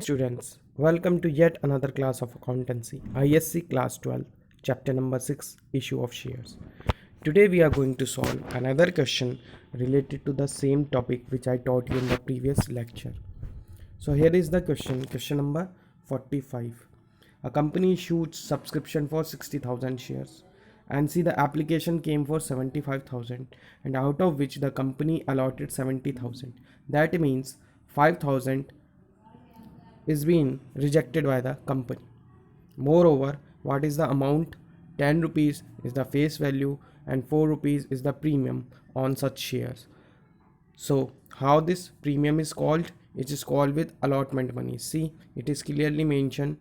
Students, welcome to yet another class of accountancy, ISC class 12, chapter number 6, issue of shares. Today we are going to solve another question related to the same topic which I taught you in the previous lecture. So here is the question number 45. A company issued subscription for 60,000 shares and see the application came for 75,000 and out of which the company allotted 70,000. That means 5,000 is being rejected by the company. Moreover, what is the amount? 10 rupees is the face value and 4 rupees is the premium on such shares. So, how this premium is called? It is called with allotment money. See, it is clearly mentioned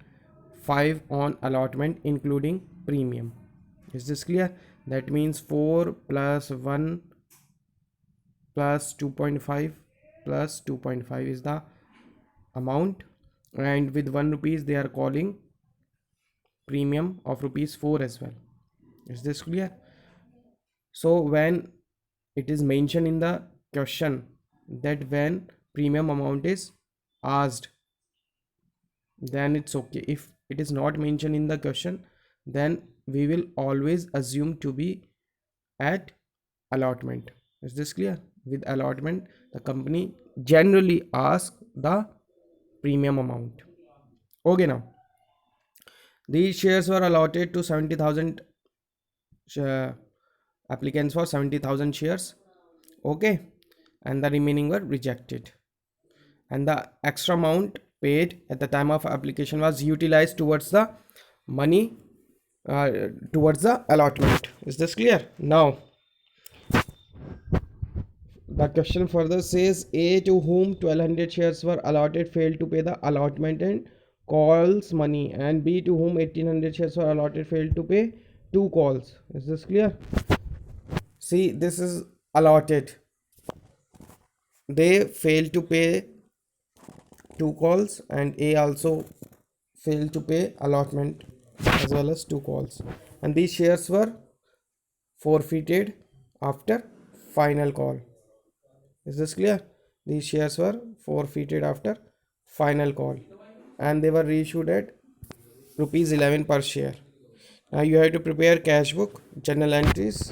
5 on allotment including premium. Is this clear? That means 4 plus 1 plus 2.5 plus 2.5 is the amount, and with 1 rupees they are calling premium of rupees 4 as well. Is this clear? So when it is mentioned in the question that when premium amount is asked, then it's okay. If it is not mentioned in the question, then we will always assume to be at allotment. Is this clear? With allotment, the company generally asks the premium amount. Okay, now these shares were allotted to 70,000 applicants for 70,000 shares. Okay, and the remaining were rejected. And the extra amount paid at the time of application was utilized towards the money, towards the allotment. Is this clear? Now, the question further says A, to whom 1200 shares were allotted, failed to pay the allotment and calls money, and B, to whom 1800 shares were allotted, failed to pay 2 calls. Is this clear? See, this is allotted. They failed to pay 2 calls, and A also failed to pay allotment as well as 2 calls, and these shares were forfeited after final call. Is this clear? These shares were forfeited after final call and they were reissued at rupees 11 per share. Now you have to prepare cash book, journal entries,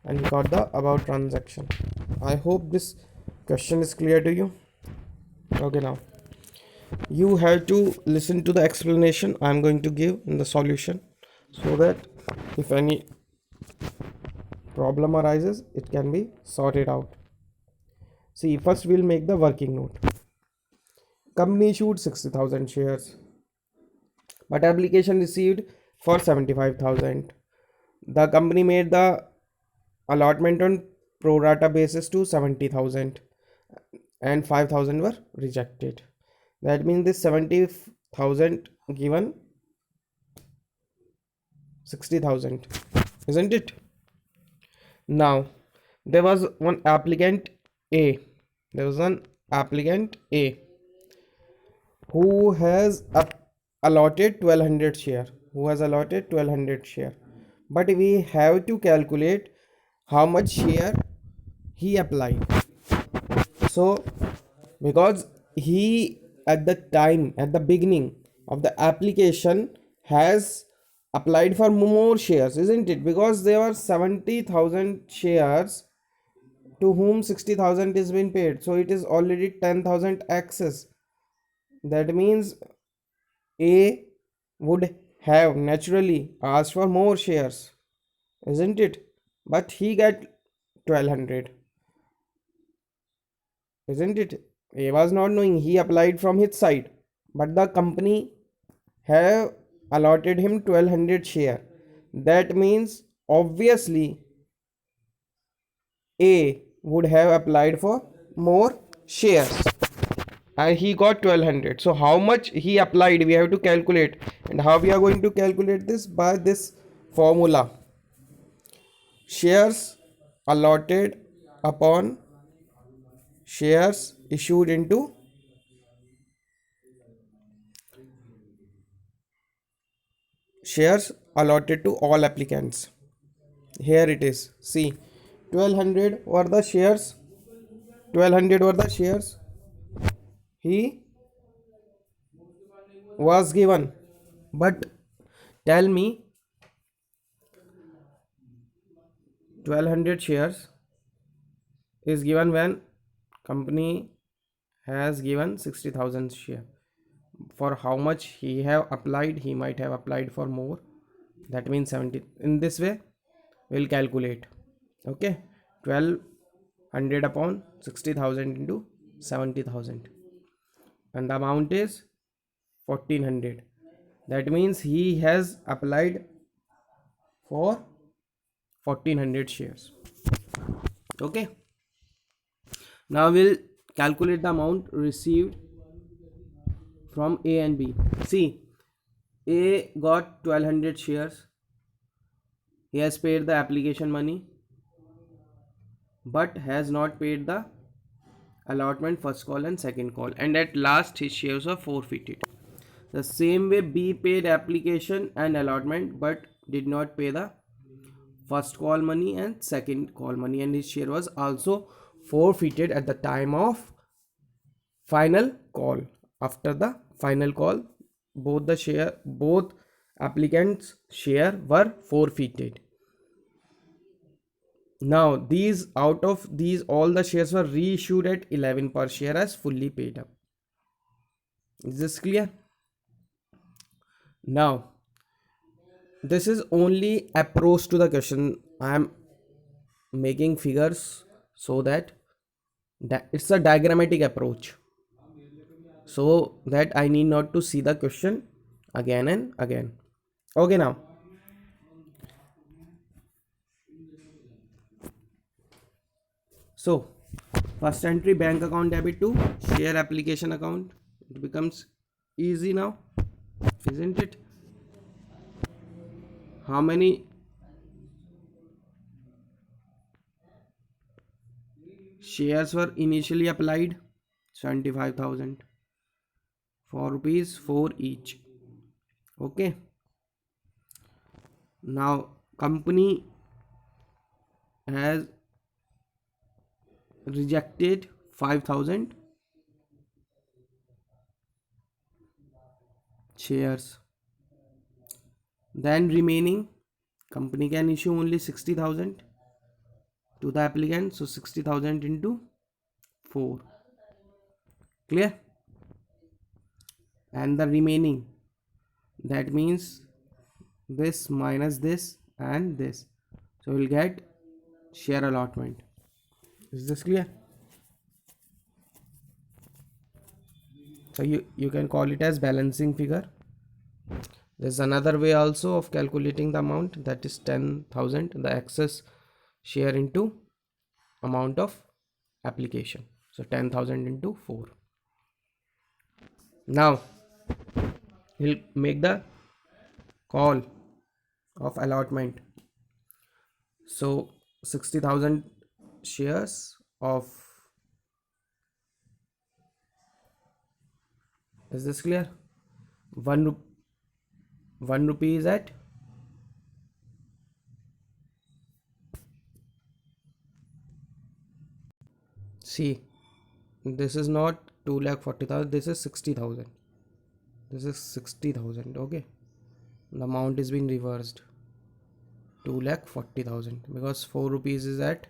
and record the about transaction. I hope this question is clear to you. Okay, now you have to listen to the explanation I am going to give in the solution, so that if any problem arises, it can be sorted out. See, first we'll make the working note. Company issued 60,000 shares, but application received for 75,000. The company made the allotment on pro rata basis to 70,000 and 5,000 were rejected. That means this 70,000 given 60,000, isn't it? Now, there was one applicant A. There was an applicant A who has allotted 1200 share, but we have to calculate how much share he applied. So because he at the beginning of the application has applied for more shares, isn't it? Because there were 70,000 shares to whom 60,000 is being paid, so it is already 10,000 excess. That means A would have naturally asked for more shares, isn't it? But he got 1200, isn't it? A was not knowing, he applied from his side, but the company have allotted him 1200 share. That means obviously A would have applied for more shares and he got 1200. So how much he applied we have to calculate, and how we are going to calculate this? By this formula: shares allotted upon shares issued into shares allotted to all applicants. Here it is. See, 1200 were the shares. 1200 were the shares he was given. But tell me, 1200 shares is given when company has given 60,000 share. For how much he have applied, he might have applied for more. That means 70. In this way, we'll calculate. Okay, 1200 upon 60,000 into 70,000, and the amount is 1400. That means he has applied for 1400 shares. Okay, now we'll calculate the amount received from A and B. See, A got 1200 shares. He has paid the application money but has not paid the allotment first call and second call, and at last his shares are forfeited. The same way B paid application and allotment but did not pay the first call money and second call money, and his share was also forfeited at the time of final call. After the final call, both applicants share were forfeited. Now these, out of these, all the shares were reissued at 11 per share as fully paid up. Is this clear? Now this is only approach to the question. I am making figures so that it's a diagrammatic approach, so that I need not to see the question again and again. Okay, now so first entry, bank account debit to share application account. It becomes easy now, isn't it? How many shares were initially applied? 75,000 for rupees 4 each. Okay, now company has rejected 5,000 shares. Then remaining, company can issue only 60,000 to the applicant, so 60,000 into 4. Clear? And the remaining, that means this minus this and this, so we'll get share allotment. Is this clear? So you can call it as balancing figure. There's another way also of calculating the amount, that is 10,000, the excess share into amount of application. So 10,000 into 4. Now we'll make the call of allotment. So 60,000 shares of, is this clear? 1 rupee is at see, this is not 2,40,000, this is 60,000. This is 60,000. Okay, the amount is being reversed. 2,40,000 because 4 rupees is at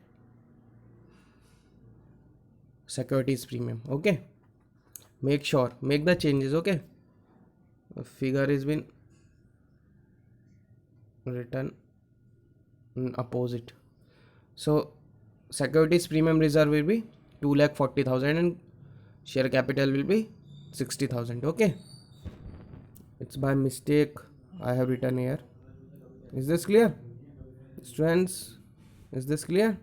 securities premium. Okay, make sure, make the changes. Okay, the figure is been written in opposite. So securities premium reserve will be 2,40,000 and share capital will be 60,000. Okay, it's by mistake I have written here. Is this clear, students? Is this clear?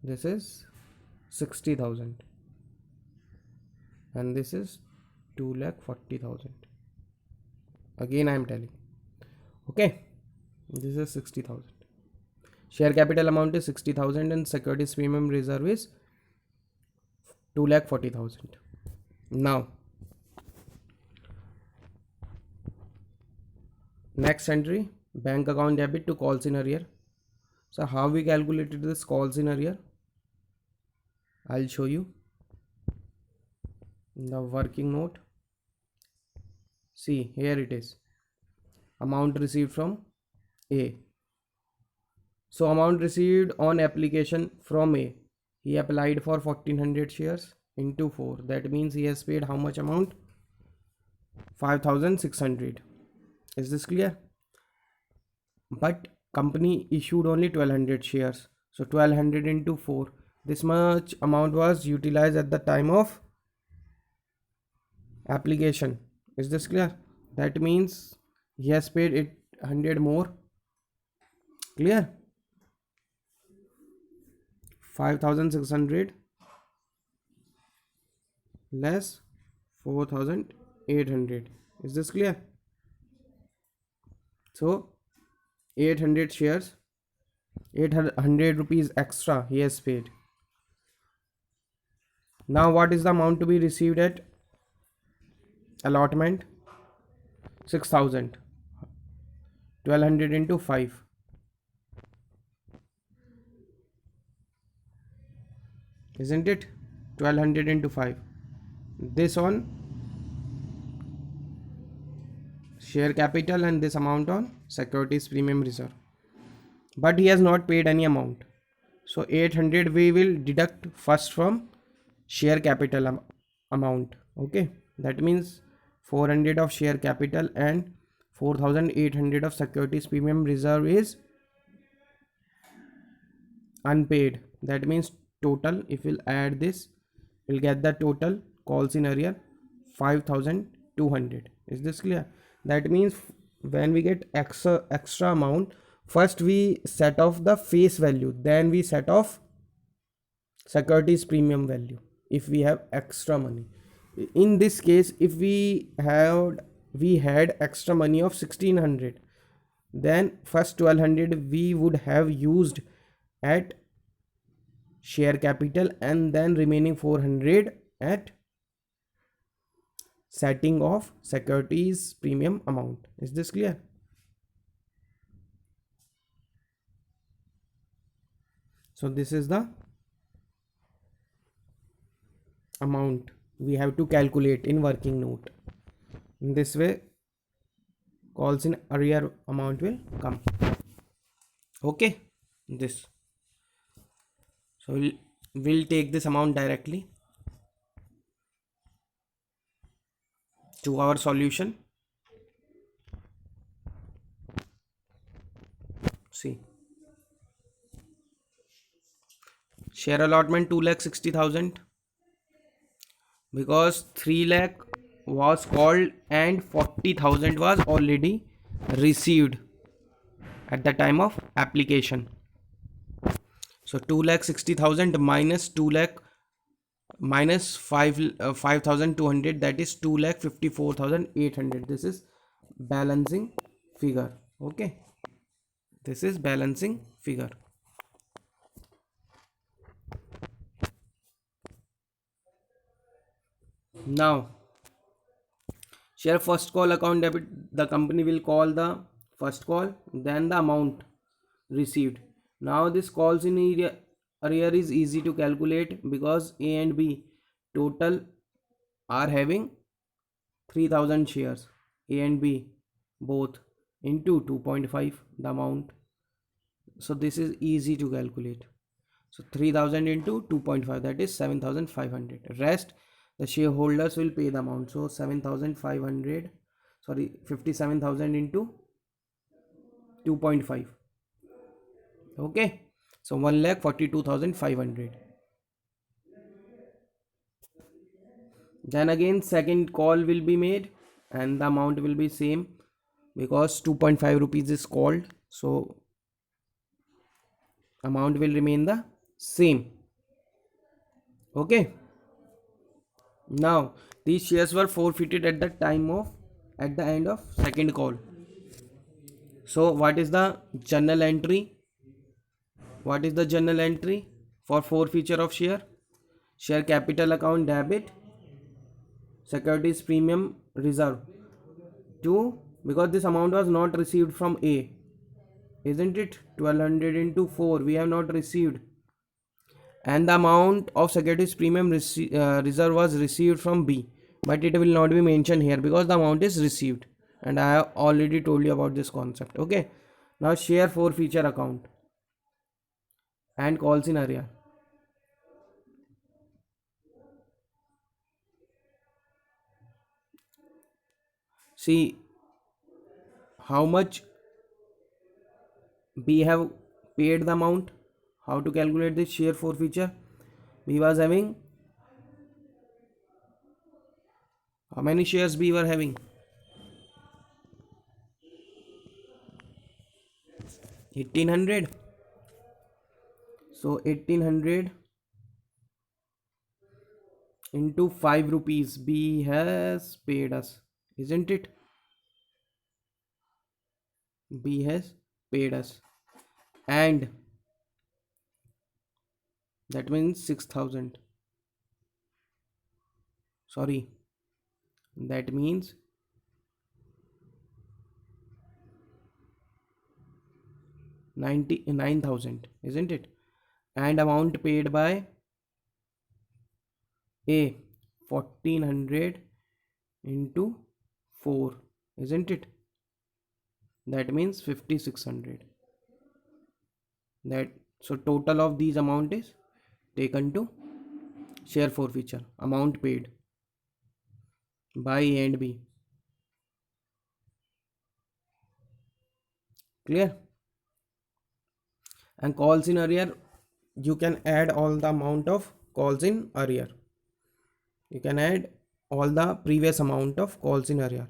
This is 60,000 and this is 2,40,000. Again I am telling. Okay, this is 60,000. Share capital amount is 60,000 and securities premium reserve is 2,40,000. Now next entry, bank account debit to calls in arrear. So how we calculated this calls in arrear, I'll show you. the working note. See, here it is. Amount received from A. So amount received on application from A. He applied for 1400 shares into 4. That means he has paid how much amount? 5600. Is this clear? But company issued only 1200 shares. So 1200 into 4. This much amount was utilized at the time of application. Is this clear? That means he has paid 800 more. Clear? 5600 less 4800. Is this clear? So 800 shares, 800 rupees extra he has paid. Now what is the amount to be received at allotment? 6000. 1200 into 5. Isn't it? 1200 into 5. This on share capital and this amount on securities premium reserve. But he has not paid any amount. So 800 we will deduct first from share capital amount. Okay. That means 400 of share capital and 4800 of securities premium reserve is unpaid. That means total, if we'll add this, we'll get the total calls in arrear 5200. Is this clear? That means when we get extra amount, first we set off the face value, then we set off securities premium value if we have extra money. In this case, if we had extra money of 1600, then first 1200 we would have used at share capital and then remaining 400 at setting of securities premium amount. Is this clear? So this is the amount we have to calculate in working note. In this way, calls in arrear amount will come. Okay, this. So we'll take this amount directly to our solution. See, share allotment 2,60,000 because 3 lakh was called and 40,000 was already received at the time of application. So 2,60,000 minus 2 lakh minus 5,200, that is 2,54,800. This is balancing figure. Okay, this is balancing figure. Now share first call account debit, the company will call the first call, then the amount received. Now this calls in arrear is easy to calculate because A and B total are having 3000 shares. A and B both into 2.5 the amount. So this is easy to calculate. So 3000 into 2.5, that is 7500. Rest the shareholders will pay the amount. So 7500, sorry, 57,000 into 2.5. Okay, so 1,42,500. Then again second call will be made and the amount will be same because 2.5 rupees is called, so amount will remain the same. Okay, now these shares were forfeited at the end of second call. So what is the journal entry? What is the journal entry for forfeiture of share? Share capital account debit, securities premium reserve 2, because this amount was not received from A, isn't it? 1200 into 4 we have not received, and the amount of securities premium reserve was received from B, but it will not be mentioned here because the amount is received, and I have already told you about this concept. Okay, now share forfeiture account and calls in arrear. See how much B have paid the amount. How to calculate this share forfeiture? B was having, how many shares B were having? 1800. So 1800 into 5 rupees B has paid us, isn't it? B has paid us, and that means 6000. Sorry, that means 99,000, isn't it? And amount paid by A, 1400 into 4, isn't it? That means 5600. That, so total of these amount is taken to share forfeiture, amount paid by A and B. Clear? And calls in arrear, you can add all the amount of calls in arrear. You can add all the previous amount of calls in arrear,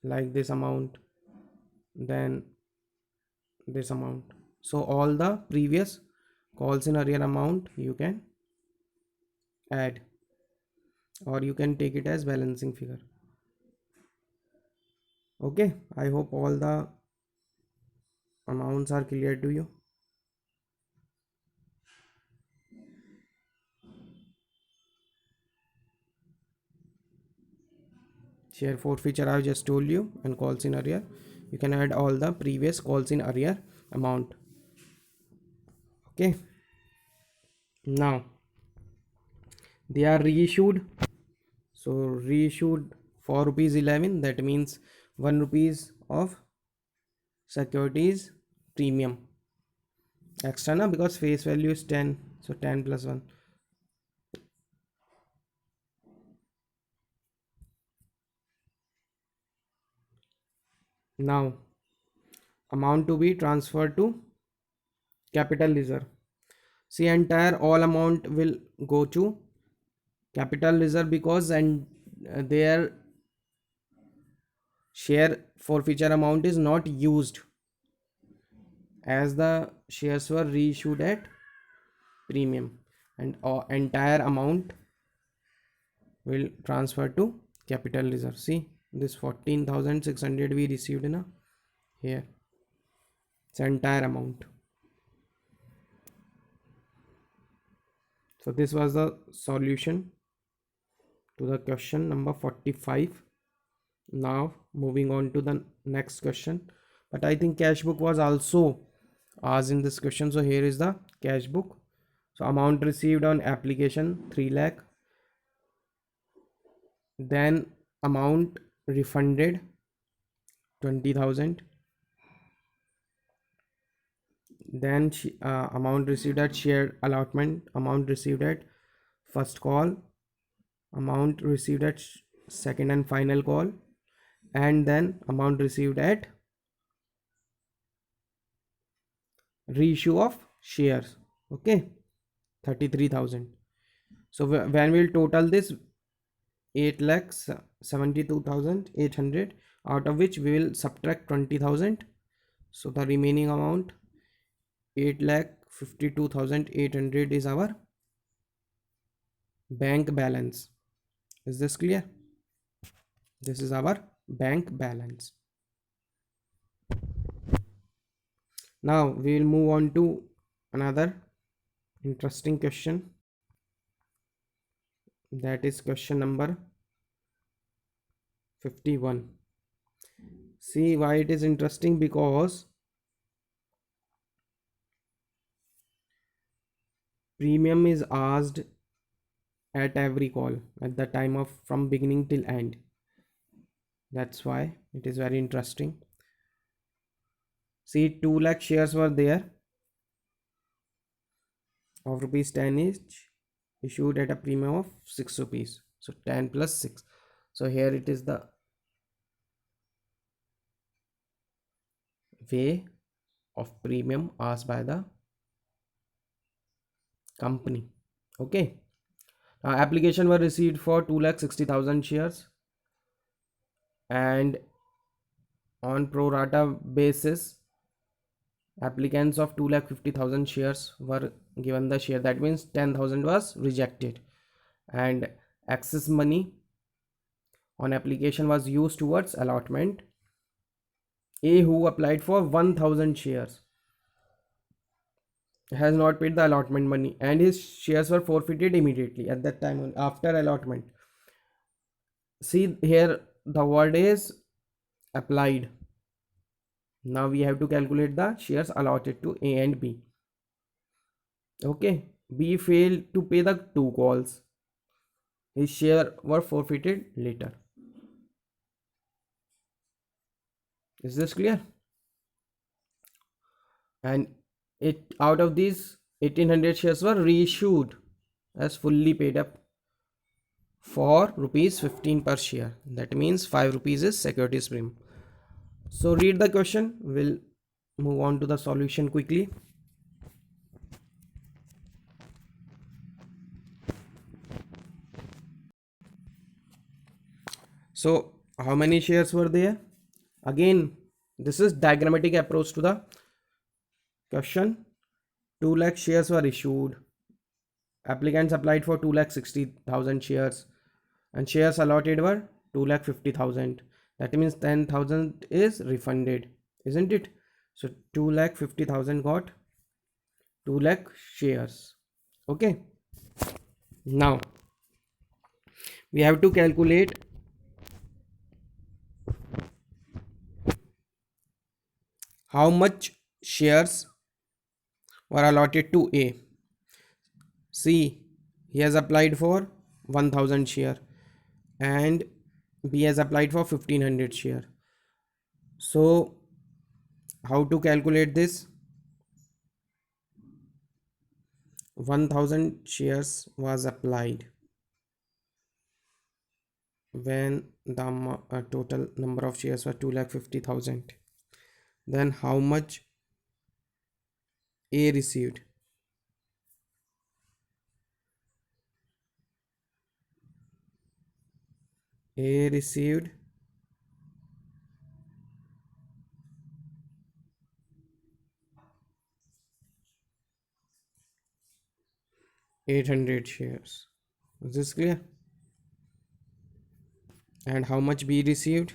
like this amount, then this amount. So all the previous calls in arrear amount you can add, or you can take it as balancing figure. Okay, I hope all the amounts are clear to you. Share forfeiture I just told you, and calls in arrear, you can add all the previous calls in arrear amount. Okay, now they are reissued. So reissued for rupees 11, that means 1 rupees of securities premium extra na, because face value is 10, so 10 plus 1. Now amount to be transferred to capital reserve. See, entire all amount will go to capital reserve because and their share forfeiture amount is not used, as the shares were reissued at premium, and entire amount will transfer to capital reserve. See, this 14,600 we received in a here, it's entire amount. So this was the solution to the question number 45. Now moving on to the next question, but I think cash book was also asked in this question. So here is the cash book. So amount received on application 3 lakh, then amount refunded 20,000, then amount received at shared allotment, amount received at first call, amount received at second and final call, and then amount received at reissue of shares. Okay, 33,000. So when we'll total this, 8,72,800, out of which we will subtract 20,000, so the remaining amount 8,52,800 is our bank balance. Is this clear? This is our bank balance. Now we will move on to another interesting question, that is question number 51. See why it is interesting, because premium is asked at every call at the time of from beginning till end. That's why it is very interesting. See, 2 lakh shares were there of rupees 10 each, issued at a premium of 6 rupees. So 10 plus 6. So here it is the way of premium asked by the company. Okay. Application were received for 2,60,000 shares, and on pro rata basis applicants of 2,50,000 shares were given the share. That means 10,000 was rejected, and excess money on application was used towards allotment. A, who applied for 1,000 shares, has not paid the allotment money, and his shares were forfeited immediately at that time after allotment. See, here the word is applied. Now we have to calculate the shares allotted to A and B. Okay, B failed to pay the 2 calls. His share were forfeited later. Is this clear? And it out of these 1800 shares were reissued as fully paid up for rupees 15 per share. That means 5 rupees is securities premium. So read the question. We'll move on to the solution quickly. So how many shares were there? Again, this is diagrammatic approach to the question. 2 lakh shares were issued. Applicants applied for 2,60,000 shares, and shares allotted were 2,50,000. That means 10,000 is refunded, isn't it? So 2,50,000 got 2 lakh shares. Okay. Now we have to calculate how much shares were allotted to A. See, he has applied for 1,000 share and B has applied for 1,500 share. So how to calculate this? 1,000 shares was applied when the total number of shares were 2,50,000. Then how much A received? A received 800 shares. Is this clear? And how much B received?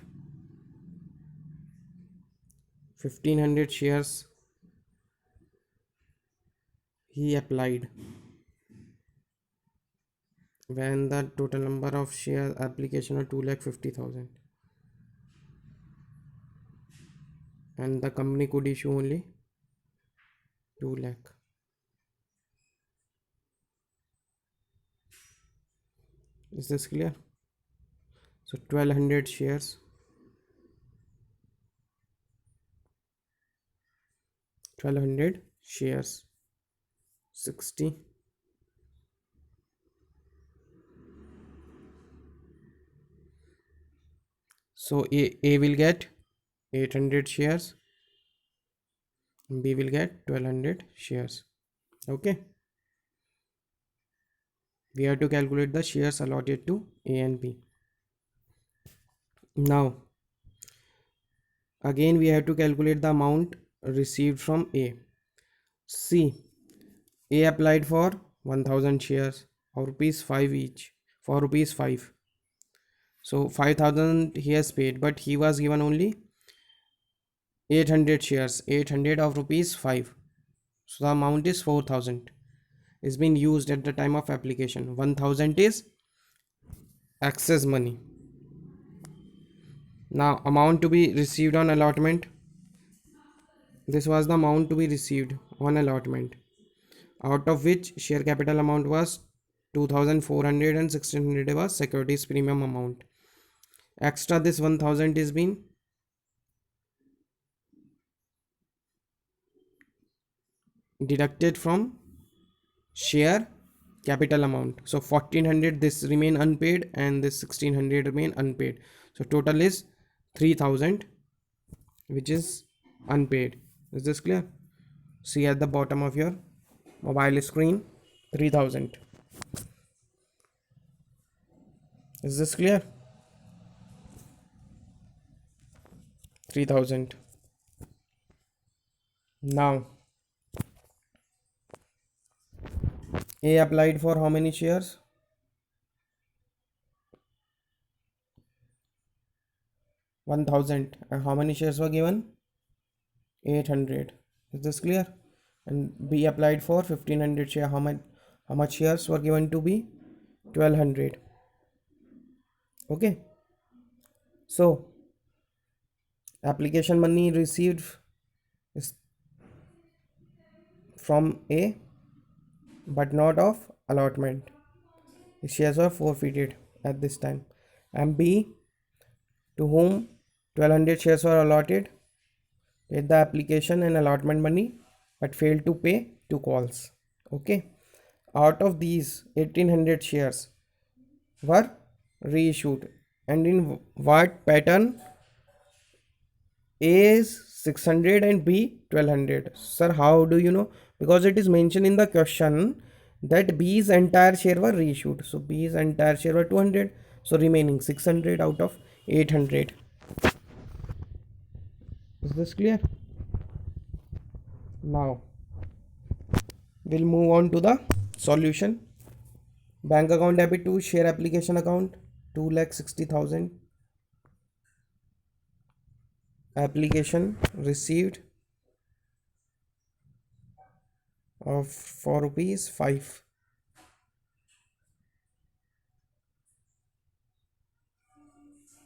1,500 shares he applied when the total number of share application are 2,50,000, and the company could issue only 2 lakh. Is this clear? So 1,200 shares, 1,200 shares, 60. So A will get 800 shares, B will get 1,200 shares. Okay. We have to calculate the shares allotted to A and B. Now again we have to calculate the amount received from A. See, A applied for 1,000 shares of rupees 5 each for rupees 5. So 5,000 he has paid, but he was given only 800 shares, 800 of rupees 5. So the amount is 4,000 is being used at the time of application. 1,000 is excess money. Now amount to be received on allotment. This was the amount to be received on allotment. out of which share capital amount was 2400 and 1600 was securities premium amount. Extra this 1000 is been deducted from share capital amount. So 1400 this remain unpaid and this 1600 remain unpaid. So total is 3000 which is unpaid. Is this clear? See at the bottom of your mobile screen 3000. Is this clear? 3000. Now A applied for how many shares? 1000. And how many shares were given? 800. Is this clear? And B applied for 1500 share. How much shares were given to B? 1200. Okay. So application money received is from A but not of allotment. His shares were forfeited at this time. And B, to whom 1200 shares were allotted, paid the application and allotment money but failed to pay 2 calls. Okay. Out of these 1800 shares were reissued, and in what pattern? A is 600 and B 1200. Sir, how do you know? Because it is mentioned in the question that B's entire share were reissued. So B's entire share were 200. So remaining 600 out of 800. Is this clear? Now we'll move on to the solution. Bank account debit to share application account 2,60,000. Application received of for rupees 5.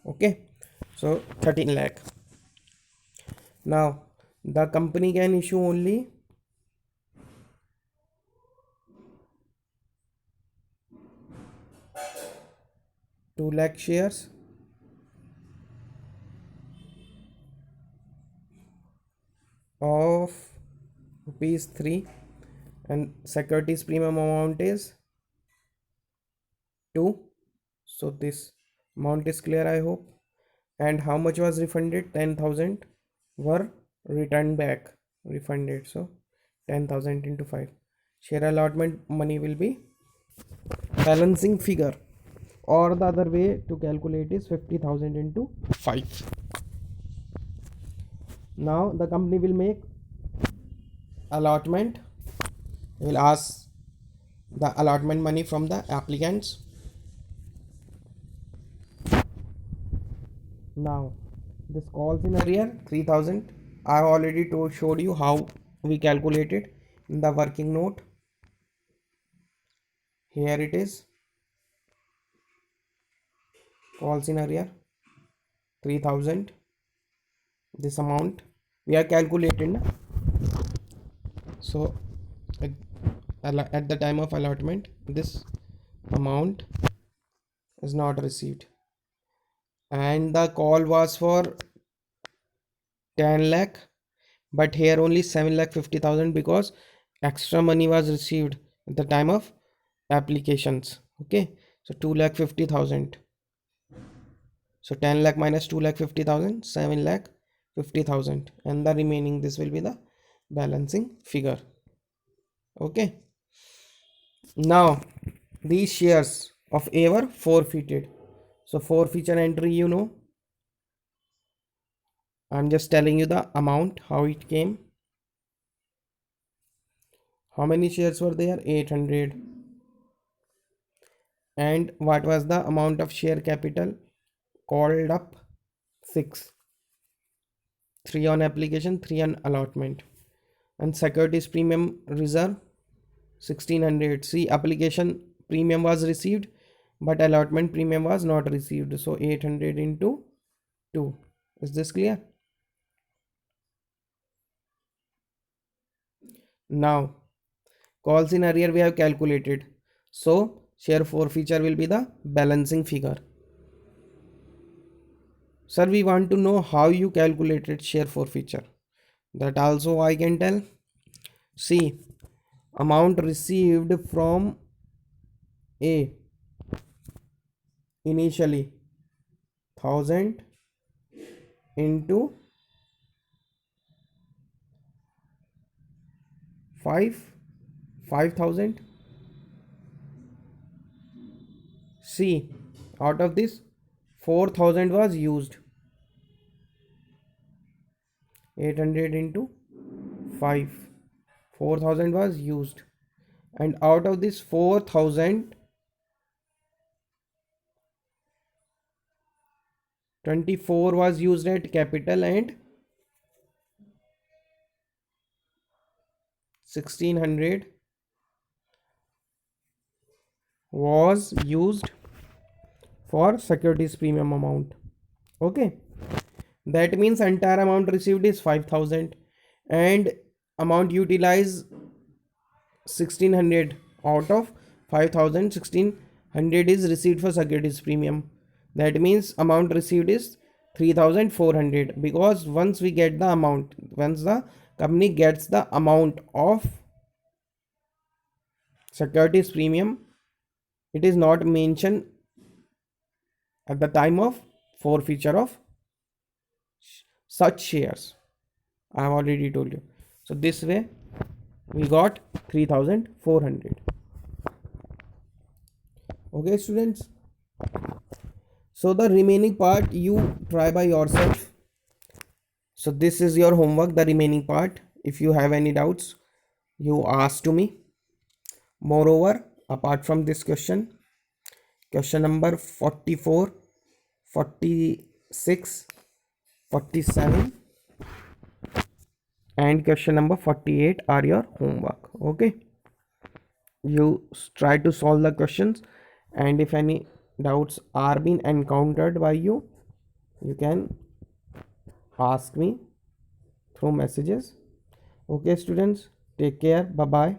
Okay, so 13 lakh. Now the company can issue only 2 lakh shares of rupees 3, and securities premium amount is 2. So this amount is clear, I hope. And how much was refunded? 10,000 were returned back, refunded. So 10,000 into 5. Share allotment money will be balancing figure, or the other way to calculate is 50,000 into 5. Now the company will make allotment. Will ask the allotment money from the applicants. Now this calls in arrear 3000. I have already showed you how we calculated in the working note. Here it is. Calls in arrear 3000. This amount we are calculating. So at the time of allotment, this amount is not received, and the call was for 10 lakh, but here only 7,50,000 because extra money was received at the time of applications. Okay, so 2,50,000. So 10 lakh minus 2,50,000, 7,50,000, and the remaining, this will be the balancing figure. Okay. Now these shares of A were forfeited. So forfeiture entry, I'm just telling you the amount, how it came. How many shares were there? 800. And what was the amount of share capital called up? 6. 3 on application, 3 on allotment. And securities premium reserve 1600. See, application premium was received but allotment premium was not received. So 800 into 2. Is this clear? Now Calls in arrear we have calculated. So share forfeiture will be the balancing figure. Sir, we want to know how you calculated share forfeiture. That also I can tell. See, amount received from A initially 1000 into 5000. See, out of this 4000 was used. 800 into 5, 4000 was used, and out of this 4000, 24 was used at capital and 1600 was used for securities premium amount. Okay, that means entire amount received is 5000 and amount utilized 1600. Out of 5000, 1600 is received for securities premium. That means amount received is 3400, because once we get the amount, once the company gets the amount of securities premium, it is not mentioned at the time of forfeiture of such shares. I have already told you. So this way we got 3400. Okay students, so the remaining part you try by yourself. So this is your homework, the remaining part. If you have any doubts, you ask to me. Moreover, apart from this question, question number 44, 46, 47 and question number 48 are your homework. Okay, you try to solve the questions, and if any doubts are being encountered by you, you can ask me through messages. Okay students, take care, bye bye.